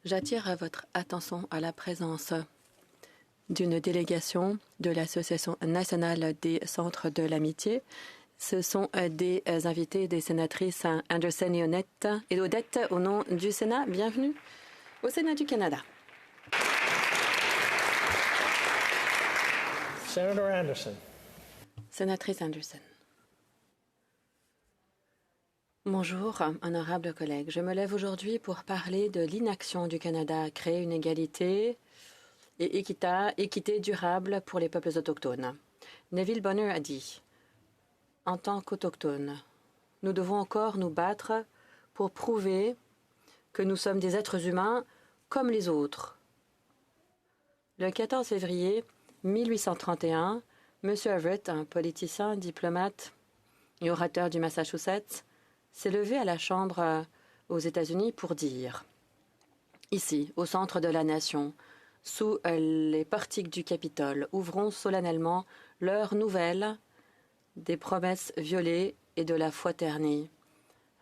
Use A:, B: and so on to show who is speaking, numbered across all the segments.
A: J'attire votre attention à la présence d'une délégation de l'Association nationale des centres de l'amitié. Ce sont des invités des sénatrices Anderson et Odette au nom du Sénat. Bienvenue au Sénat du Canada.
B: Senator Anderson.
A: Sénatrice Anderson. Bonjour, honorables collègues. Je me lève aujourd'hui pour parler de l'inaction du Canada à créer une égalité et équité durable pour les peuples autochtones. Neville Bonner a dit « En tant qu'autochtones, nous devons encore nous battre pour prouver que nous sommes des êtres humains comme les autres. » Le 14 février 1831, M. Everett, un politicien, diplomate et orateur du Massachusetts, s'est levé à la Chambre aux États-Unis pour dire « Ici, au centre de la nation, sous les portiques du Capitole, ouvrons solennellement l'heure nouvelle des promesses violées et de la foi ternie.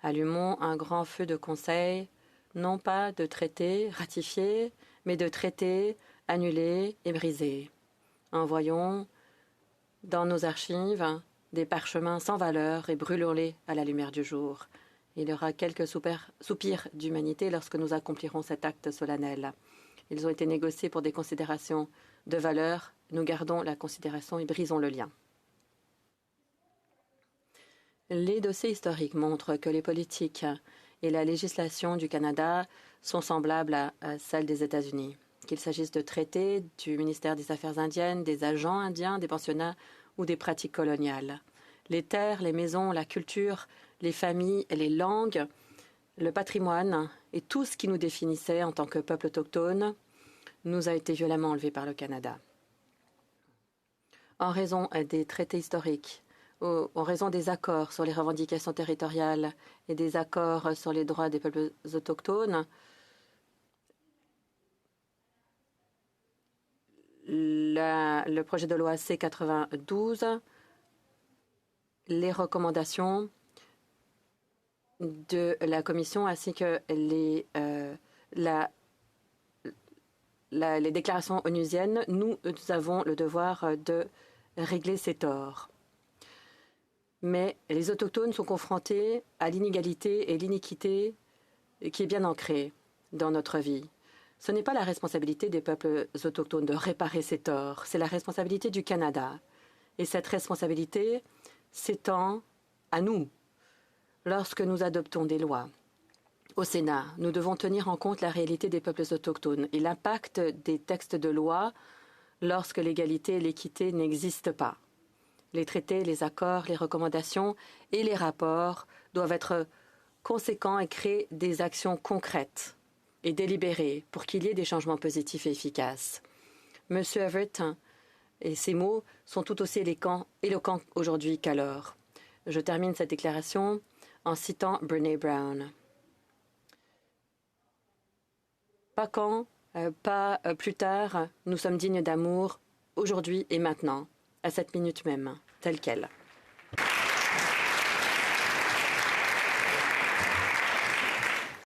A: Allumons un grand feu de conseil, non pas de traités ratifiés, mais de traités annulés et brisés. Envoyons dans nos archives des parchemins sans valeur et brûlons-les à la lumière du jour. Il y aura quelques soupirs d'humanité lorsque nous accomplirons cet acte solennel. Ils ont été négociés pour des considérations de valeur. Nous gardons la considération et brisons le lien. » Les dossiers historiques montrent que les politiques et la législation du Canada sont semblables à celles des États-Unis. Qu'il s'agisse de traités, du ministère des Affaires indiennes, des agents indiens, des pensionnats ou des pratiques coloniales. Les terres, les maisons, la culture, les familles, les langues, le patrimoine et tout ce qui nous définissait en tant que peuple autochtone nous a été violemment enlevé par le Canada. En raison des traités historiques, en raison des accords sur les revendications territoriales et des accords sur les droits des peuples autochtones, le projet de loi C-92, les recommandations de la Commission ainsi que les déclarations onusiennes, nous avons le devoir de régler ces torts. Mais les Autochtones sont confrontés à l'inégalité et l'iniquité qui est bien ancrée dans notre vie. Ce n'est pas la responsabilité des peuples autochtones de réparer ces torts, c'est la responsabilité du Canada. Et cette responsabilité s'étend à nous lorsque nous adoptons des lois. Au Sénat, nous devons tenir en compte la réalité des peuples autochtones et l'impact des textes de loi lorsque l'égalité et l'équité n'existent pas. Les traités, les accords, les recommandations et les rapports doivent être conséquents et créer des actions concrètes et délibérées pour qu'il y ait des changements positifs et efficaces. M. Everett et ses mots sont tout aussi éloquents aujourd'hui qu'alors. Je termine cette déclaration en citant Brené Brown. Pas quand, pas plus tard, nous sommes dignes d'amour, aujourd'hui et maintenant, à cette minute même, telle qu'elle.